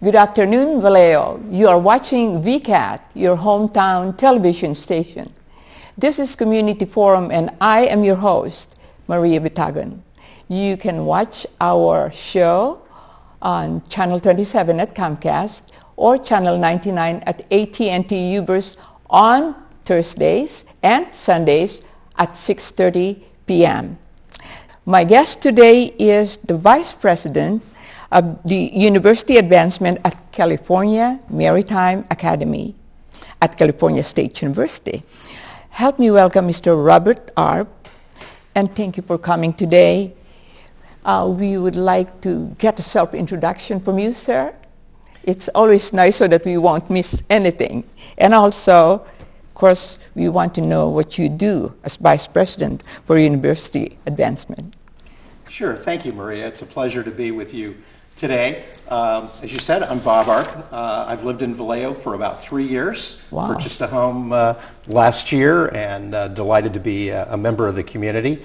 Good afternoon, Vallejo. You are watching VCAT, your hometown television station. This is Community Forum, and I am your host, Maria Bitagon. You can watch our show on Channel 27 at Comcast or Channel 99 at AT&T Uverse on Thursdays and Sundays at 6:30 p.m. My guest today is the Vice President of the University Advancement at California Maritime Academy at California State University. Help me welcome Mr. Robert Arp, and thank you for coming today. We would like to get a self-introduction from you, sir. It's always nice so that we won't miss anything. And also, of course, we want to know what you do as Vice President for University Advancement. Sure. Thank you, Maria. It's a pleasure to be with you today. As you said, I'm Bob Arp. I've lived in Vallejo for about 3 years. Wow. Purchased a home last year and delighted to be a member of the community.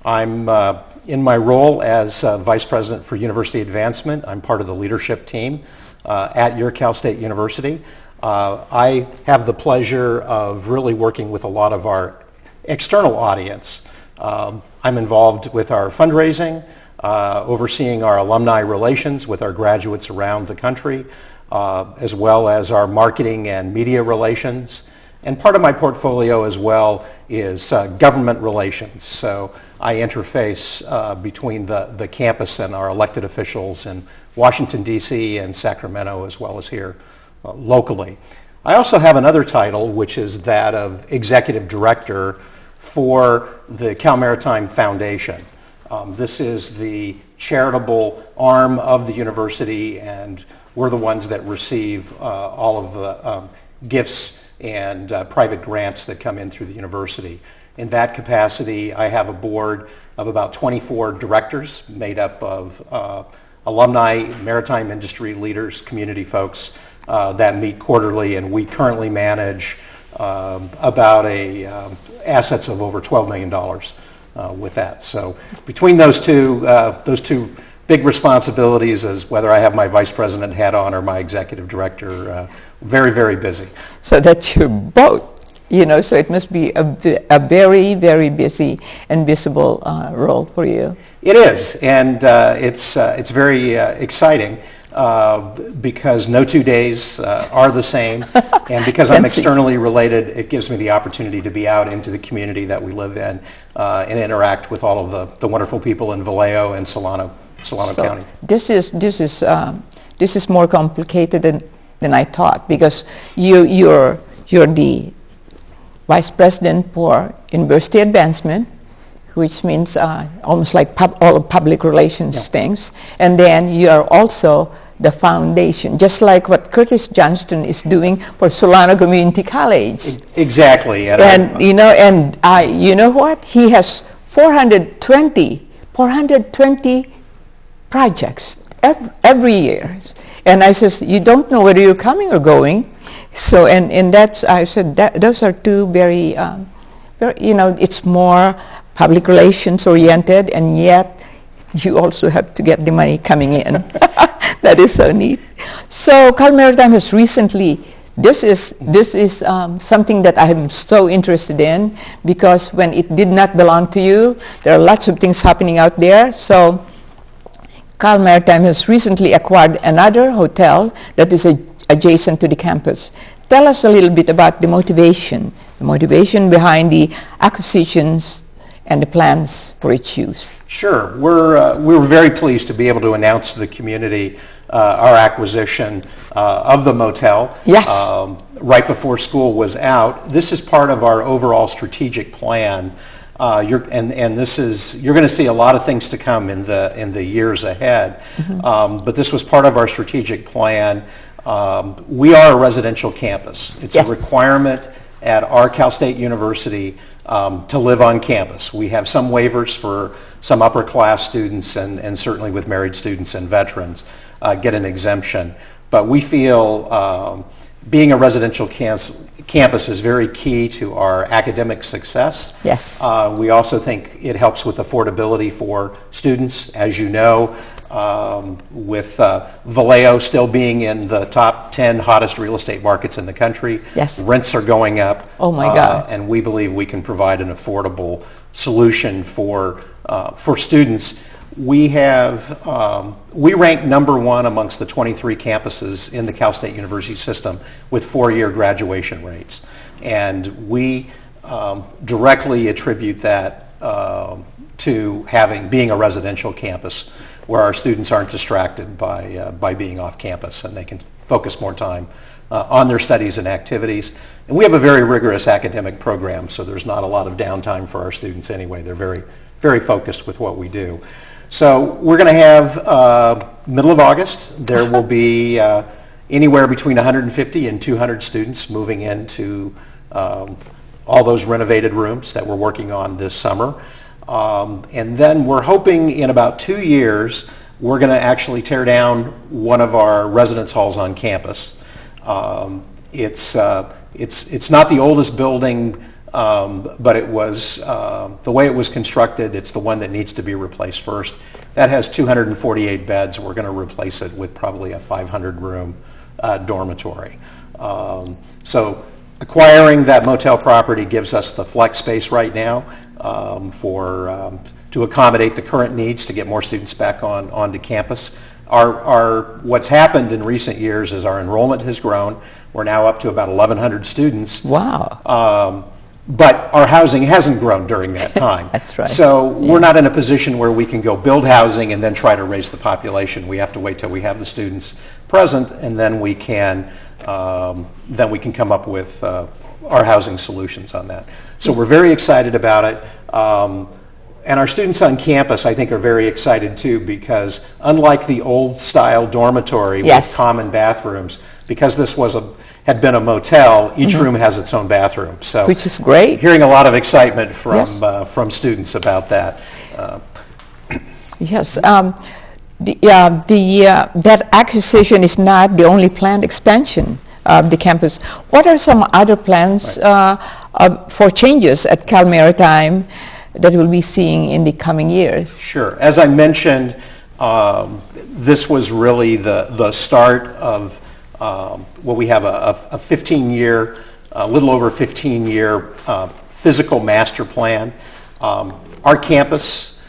I'm in my role as Vice President for University Advancement. I'm part of the leadership team at your Cal State University. I have the pleasure of really working with a lot of our external audience. I'm involved with our fundraising, overseeing our alumni relations with our graduates around the country, as well as our marketing and media relations. And part of my portfolio as well is government relations. So I interface between the campus and our elected officials in Washington, D.C. and Sacramento, as well as here locally. I also have another title, which is that of Executive Director for the Cal Maritime Foundation. This is the charitable arm of the university, and we're the ones that receive all of the gifts and private grants that come in through the university. In that capacity, I have a board of about 24 directors made up of alumni, maritime industry leaders, community folks that meet quarterly, and we currently manage about assets of over $12 million with that. So between those two big responsibilities, as whether I have my vice president hat on or my executive director, very, very busy. So that's your boat, so it must be a very, very busy and visible role for you. It is, and it's very exciting. Because no 2 days are the same, and because I'm externally related, it gives me the opportunity to be out into the community that we live in and interact with all of the wonderful people in Vallejo and Solano County. This is more complicated than I thought, because you're the Vice President for University Advancement, which means almost like all public relations things. And then you are also the foundation, just like what Curtis Johnston is doing for Solano Community College. Exactly. And you know what? He has 420 projects every year. And I says, you don't know whether you're coming or going. So, and that's, I said, those are two very, it's more public relations oriented, and yet you also have to get the money coming in. That is so neat. So Cal Maritime has recently, this is something that I am so interested in, because when it did not belong to you, there are lots of things happening out there. So Cal Maritime has recently acquired another hotel that is adjacent to the campus. Tell us a little bit about the motivation behind the acquisitions and the plans for its use. Sure. We're very pleased to be able to announce to the community our acquisition of the motel. Yes. Right before school was out. This is part of our overall strategic plan. You're going to see a lot of things to come in the years ahead. Mm-hmm. But this was part of our strategic plan. We are a residential campus. It's a requirement at our Cal State University to live on campus. We have some waivers for some upper class students, and certainly with married students and veterans get an exemption. But we feel being a residential campus is very key to our academic success. Yes. We also think it helps with affordability for students. As you know, with Vallejo still being in the top 10 hottest real estate markets in the country. Yes. Rents are going up. Oh my God. And we believe we can provide an affordable solution for students. We rank number one amongst the 23 campuses in the Cal State University system with 4-year graduation rates. And we directly attribute that to being a residential campus where our students aren't distracted by being off campus, and they can focus more time on their studies and activities. And we have a very rigorous academic program, so there's not a lot of downtime for our students anyway. They're very, very focused with what we do. So we're going to have, middle of August, there will be anywhere between 150 and 200 students moving into all those renovated rooms that we're working on this summer. And then we're hoping in about 2 years, we're going to actually tear down one of our residence halls on campus. It's not the oldest building, but it was, the way it was constructed, it's the one that needs to be replaced first. That has 248 beds. We're going to replace it with probably a 500-room dormitory. So acquiring that motel property gives us the flex space right now to accommodate the current needs to get more students back onto campus. What's happened in recent years is our enrollment has grown. We're now up to about 1,100 students. Wow. But our housing hasn't grown during that time. That's right. So we're not in a position where we can go build housing and then try to raise the population. We have to wait till we have the students present, and then we can come up with our housing solutions on that. So we're very excited about it. And our students on campus, I think, are very excited too, because unlike the old style dormitory with common bathrooms, because this had been a motel, each room has its own bathroom. So, which is great. Hearing a lot of excitement from students about that. Yes. That acquisition is not the only planned expansion of the campus. What are some other plans for changes at Cal Maritime that we'll be seeing in the coming years? Sure. As I mentioned, this was really the start of we have a 15-year, a little over 15-year physical master plan. Our campus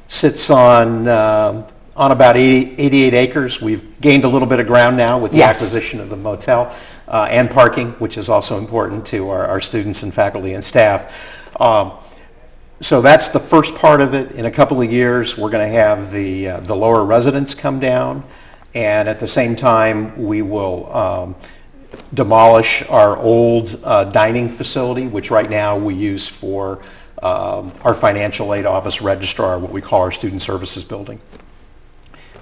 sits on about 88 acres. We've gained a little bit of ground now with the acquisition of the motel and parking, which is also important to our students and faculty and staff. So that's the first part of it. In a couple of years, we're going to have the lower residence come down, and at the same time, we will demolish our old dining facility, which right now we use for our financial aid office registrar, what we call our student services building.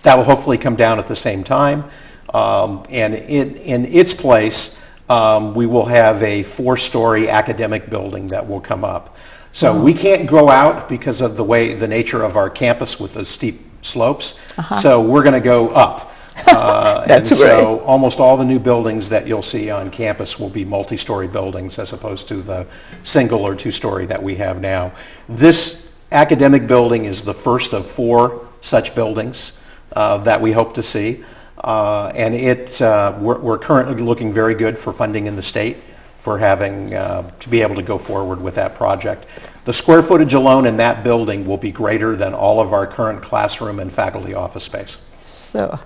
That will hopefully come down at the same time, and in its place, we will have a 4-story academic building that will come up. So we can't go out because of the nature of our campus with the steep slopes. So we're going to go up. That's and great. So almost all the new buildings that you'll see on campus will be multi-story buildings as opposed to the single or 2-story that we have now. This academic building is the first of 4 such buildings that we hope to see. And we're currently looking very good for funding in the state for having to be able to go forward with that project. The square footage alone in that building will be greater than all of our current classroom and faculty office space. So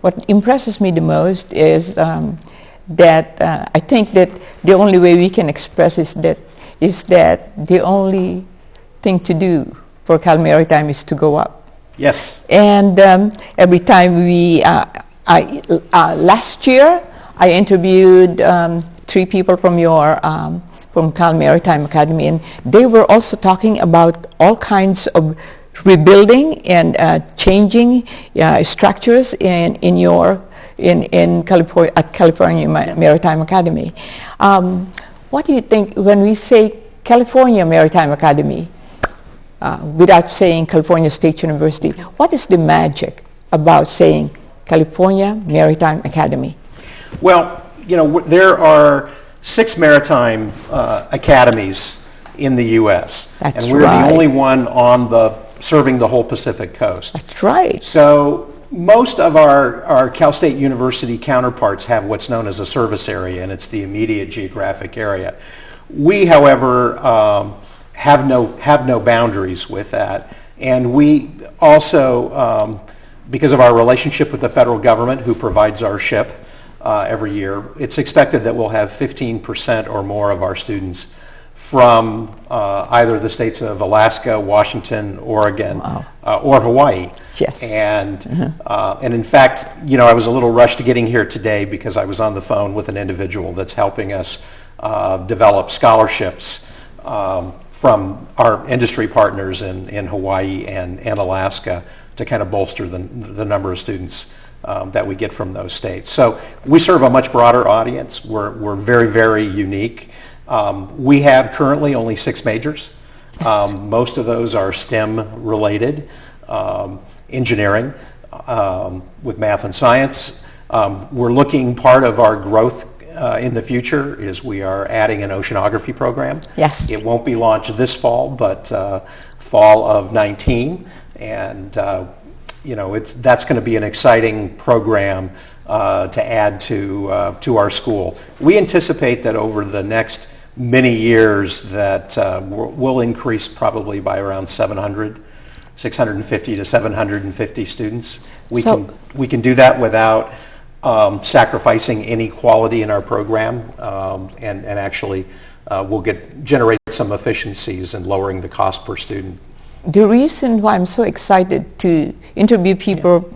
what impresses me the most is that I think that the only way we can express is that the only thing to do for Cal Maritime is to go up. Yes. And every time last year I interviewed 3 people from from Cal Maritime Academy, and they were also talking about all kinds of rebuilding and changing structures in California at California Maritime Academy. What do you think when we say California Maritime Academy, without saying California State University? What is the magic about saying California Maritime Academy? Well, there are 6 maritime academies in the U.S. That's and we're right. the only one on the serving the whole Pacific Coast. That's right. So most of our Cal State University counterparts have what's known as a service area, and it's the immediate geographic area. We, however, have no boundaries with that, and we also, because of our relationship with the federal government, who provides our ship every year, it's expected that we'll have 15% or more of our students from either the states of Alaska, Washington, Oregon, or Hawaii. Yes. And in fact, I was a little rushed to getting here today because I was on the phone with an individual that's helping us develop scholarships from our industry partners in Hawaii and Alaska to kind of bolster the number of students that we get from those states. So we serve a much broader audience. We're very, very unique. We have currently only 6 majors. Most of those are STEM related, engineering with math and science. We're looking, part of our growth in the future is we are adding an oceanography program. Yes. It won't be launched this fall, but fall of 19. And that's going to be an exciting program to add to our school. We anticipate that over the next many years that we'll increase probably by around 650 to 750 students. We can do that without sacrificing any quality in our program, and actually we'll generate some efficiencies in lowering the cost per student. The reason why I'm so excited to interview people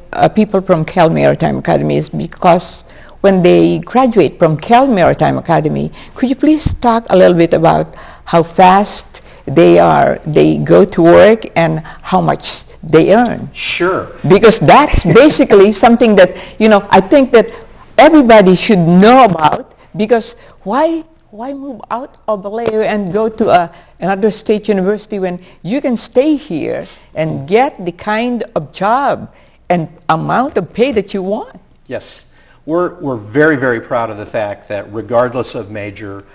from Cal Maritime Academy is because when they graduate from Cal Maritime Academy, could you please talk a little bit about how fast they go to work and how much they earn? Sure. Because that's basically something that, I think that everybody should know about, because why move out of Vallejo and go to another state university when you can stay here and get the kind of job and amount of pay that you want? Yes. We're very, very proud of the fact that regardless of major,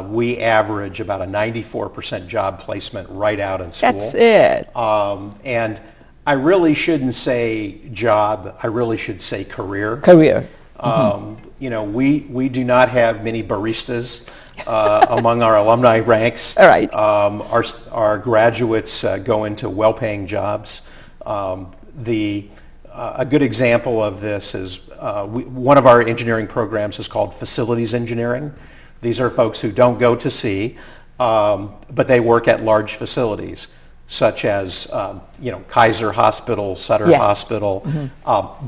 we average about a 94% job placement right out in school. That's it. And I really shouldn't say job, I really should say career. Career. We do not have many baristas among our alumni ranks. All right. Our graduates go into well-paying jobs. A good example of this is one of our engineering programs is called facilities engineering. These are folks who don't go to sea, but they work at large facilities, such as Kaiser Hospital, Sutter Hospital,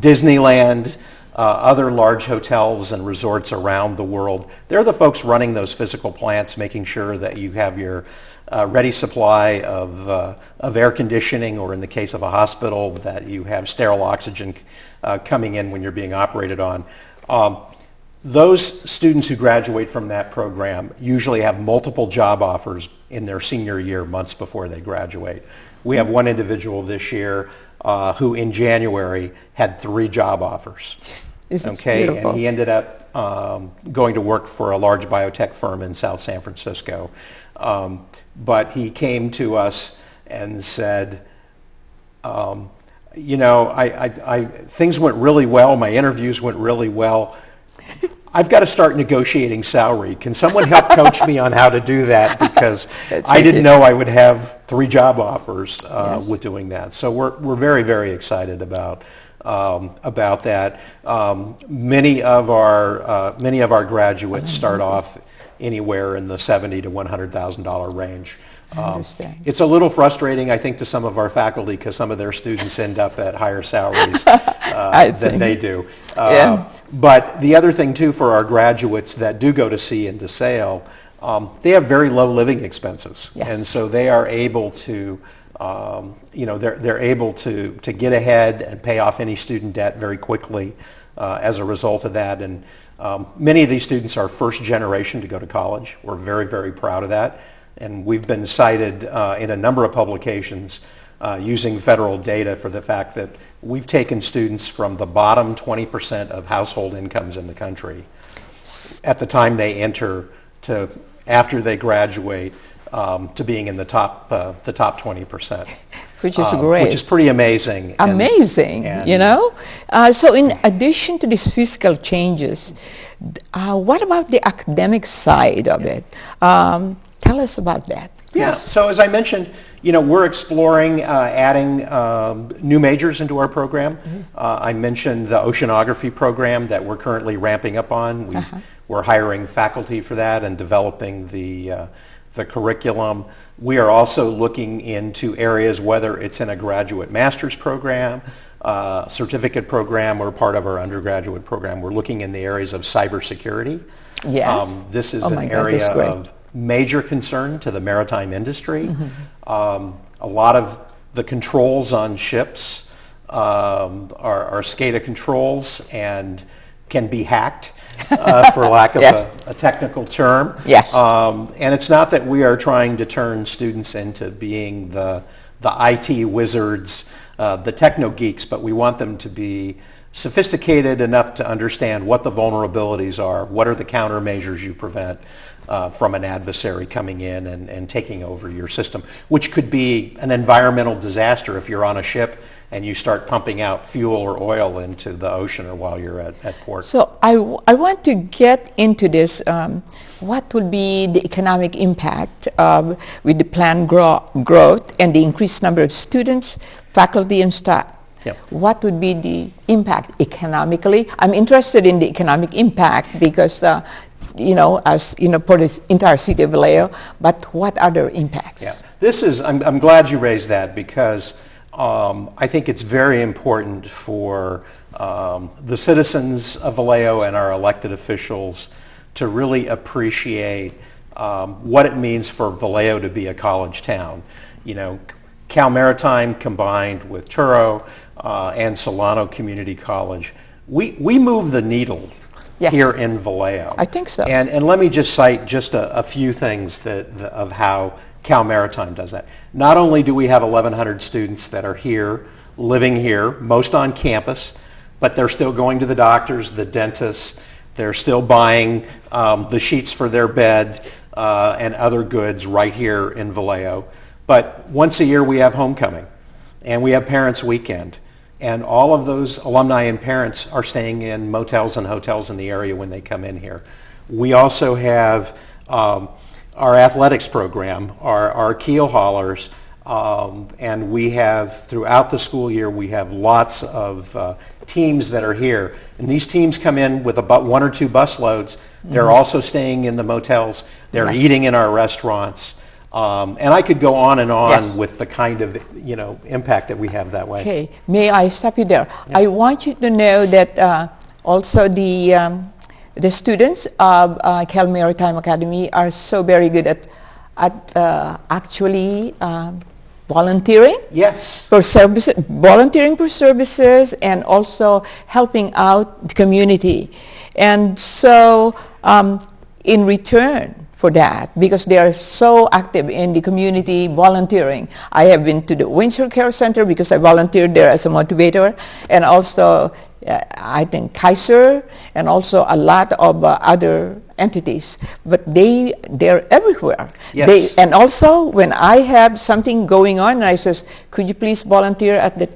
Disneyland, other large hotels and resorts around the world. They're the folks running those physical plants, making sure that you have your ready supply of air conditioning, or in the case of a hospital, that you have sterile oxygen coming in when you're being operated on. Those students who graduate from that program usually have multiple job offers in their senior year, months before they graduate. We have one individual this year who in January had 3 job offers. Okay, beautiful. And he ended up going to work for a large biotech firm in South San Francisco. But he came to us and said, things went really well, my interviews went really well. I've got to start negotiating salary. Can someone help coach me on how to do that? Because I didn't know I would have 3 job offers with doing that. So we're very, very excited about that. Many of our graduates start off anywhere in the $70,000 to $100,000 range. It's a little frustrating, I think, to some of our faculty, because some of their students end up at higher salaries than they do. But the other thing, too, for our graduates that do go to sea and to sail, they have very low living expenses. Yes. And so they are able to, they're able to get ahead and pay off any student debt very quickly as a result of that. And many of these students are first generation to go to college. We're very, very proud of that. And we've been cited in a number of publications using federal data for the fact that we've taken students from the bottom 20% of household incomes in the country at the time they enter to after they graduate to being in the top 20%. which is great. Which is pretty amazing. Amazing, you know? So in addition to these physical changes, what about the academic side of it? Tell us about that. Yeah, so as I mentioned, you know, we're exploring adding new majors into our program. I mentioned the oceanography program that we're currently ramping up on. We're hiring faculty for that and developing the curriculum. We are also looking into areas, whether it's in a graduate master's program, certificate program, or part of our undergraduate program. We're looking in the areas of cybersecurity. Yes. This is an area of major concern to the maritime industry. A lot of the controls on ships are SCADA controls and can be hacked, for lack of a technical term. Yes. And it's not that we are trying to turn students into being the IT wizards, the techno geeks, but we want them to be sophisticated enough to understand what the vulnerabilities are, what are the countermeasures you prevent from an adversary coming in and taking over your system, which could be an environmental disaster if you're on a ship and you start pumping out fuel or oil into the ocean or while you're at port. So I want to get into this. What will be the economic impact with the planned growth and the increased number of students, faculty, and staff? Yep. What would be the impact economically? I'm interested in the economic impact because, you know, as you know, for this entire city of Vallejo, but what other impacts? Yeah. This is, I'm glad you raised that because I think it's very important for the citizens of Vallejo and our elected officials to really appreciate what it means for Vallejo to be a college town. You know, Cal Maritime combined with Truro and Solano Community College, we move the needle here in Vallejo. I think so. And let me just cite just a few things of how Cal Maritime does that. Not only do we have 1,100 students that are here, living here, most on campus, but they're still going to the doctors, the dentists, they're still buying the sheets for their bed and other goods right here in Vallejo. But once a year we have homecoming and we have Parents Weekend. And all of those alumni and parents are staying in motels and hotels in the area when they come in here. We also have our athletics program, our keel haulers, and we have, throughout the school year, we have lots of teams that are here. And these teams come in with about 1 or 2 bus loads. They're also staying in the motels. They're eating in our restaurants. And I could go on and on with the kind of, you know, impact that we have that way. Okay, may I stop you there? Yeah. I want you to know that also the students of Cal Maritime Academy are so very good at actually volunteering. Yes. For services, volunteering for services, and also helping out the community. And so, in return for that, because they are so active in the community volunteering. I have been to the Windsor Care Center because I volunteered there as a motivator, and also I think Kaiser, and also a lot of other entities. But they're everywhere. Yes. And also when I have something going on, I says, could you please volunteer at the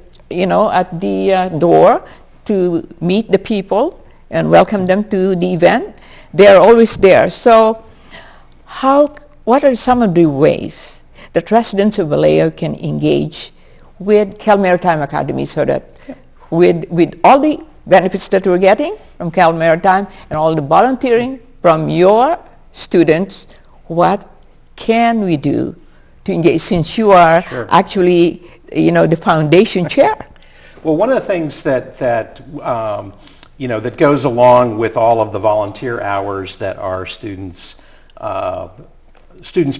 door to meet the people and welcome them to the event? They are always there. So what are some of the ways that residents of Vallejo can engage with Cal Maritime Academy so that with all the benefits that we're getting from Cal Maritime and all the volunteering from your students, what can we do to engage, since you are actually, you know, the foundation chair? Well, one of the things that you know, that goes along with all of the volunteer hours that our students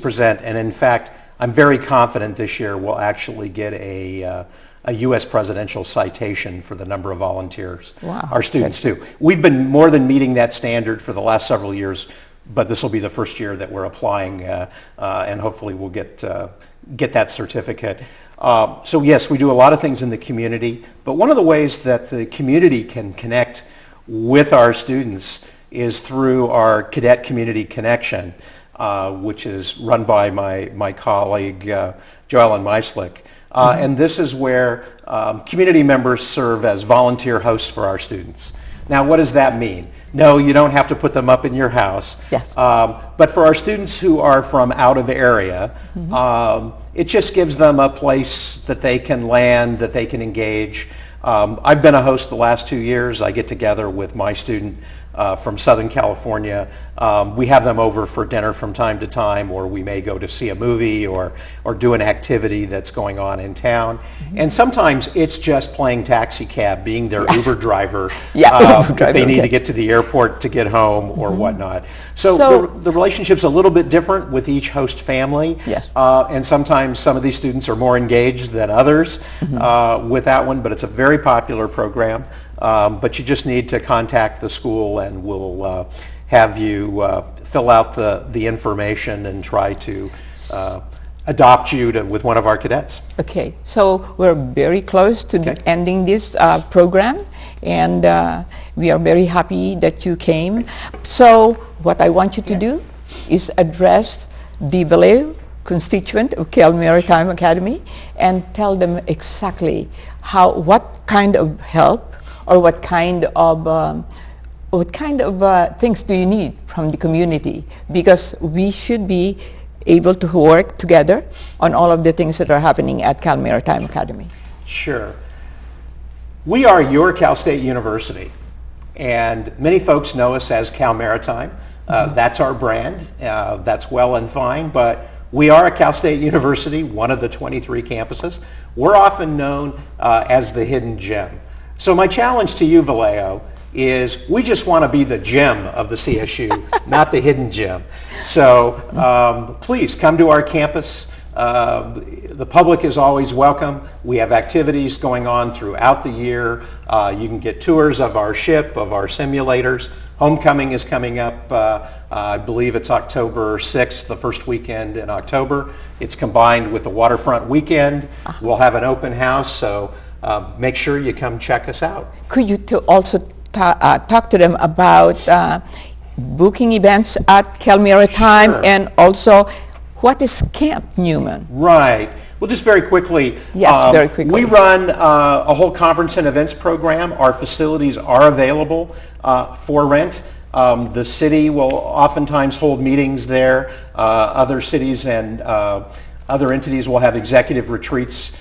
present, and in fact, I'm very confident this year we'll actually get a U.S. presidential citation for the number of volunteers. Wow. Our students do. We've been more than meeting that standard for the last several years, but this will be the first year that we're applying, and hopefully we'll get that certificate. So yes, we do a lot of things in the community, but one of the ways that the community can connect with our students is through our Cadet Community Connection. which is run by my colleague Joellen Meislick. And this is where community members serve as volunteer hosts for our students. Now, what does that mean? No, you don't have to put them up in your house. Yes. But for our students who are from out of area, it just gives them a place that they can land, that they can engage. I've been a host the last 2 years. I get together with my student from Southern California. We have them over for dinner from time to time, or we may go to see a movie or do an activity that's going on in town. And sometimes it's just playing taxi cab, being their Uber driver if they need to get to the airport to get home or whatnot. So the relationship's a little bit different with each host family. Yes. And sometimes some of these students are more engaged than others with that one, but it's a very popular program. But you just need to contact the school and we'll have you fill out the information and try to adopt you with one of our cadets. Okay, so we're very close to ending this program, and we are very happy that you came. So what I want you to do is address the Vallejo constituent of Cal Maritime Academy and tell them exactly what kind of help or what kind of things do you need from the community, because we should be able to work together on all of the things that are happening at Cal Maritime Academy. Sure. We are your Cal State University, and many folks know us as Cal Maritime. That's our brand. That's well and fine, but we are a Cal State University, one of the 23 campuses. We're often known as the hidden gem. So my challenge to you, Vallejo, is we just want to be the gem of the CSU, not the hidden gem. So please come to our campus. The public is always welcome. We have activities going on throughout the year. You can get tours of our ship, of our simulators. Homecoming is coming up. I believe it's October 6th, the first weekend in October. It's combined with the waterfront weekend. We'll have an open house, so make sure you come check us out. Could you also talk to them about booking events at Cal Maritime, and also what is Camp Newman? Right. Well, just very quickly. Yes, very quickly. We run a whole conference and events program. Our facilities are available for rent. The city will oftentimes hold meetings there. Other cities and other entities will have executive retreats.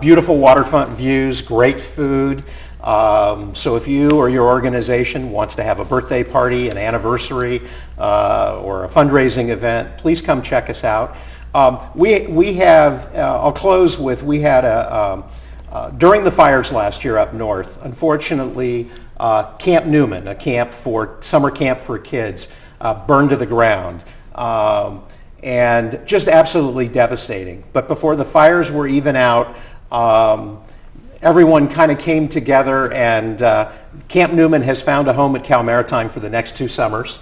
Beautiful waterfront views, great food. So if you or your organization wants to have a birthday party, an anniversary, or a fundraising event, please come check us out. We have, I'll close with, we had during the fires last year up north, unfortunately, Camp Newman, summer camp for kids, burned to the ground. And just absolutely devastating. But before the fires were even out, everyone kind of came together, and Camp Newman has found a home at Cal Maritime for the next 2 summers.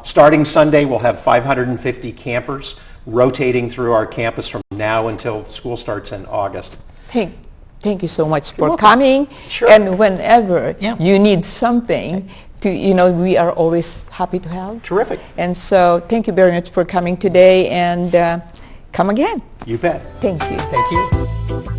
Starting Sunday, we'll have 550 campers rotating through our campus from now until school starts in August. Thank you so much for coming. Sure. And whenever you need something, we are always happy to help. Terrific. And so thank you very much for coming today, and come again. You bet. Thank you. Thank you.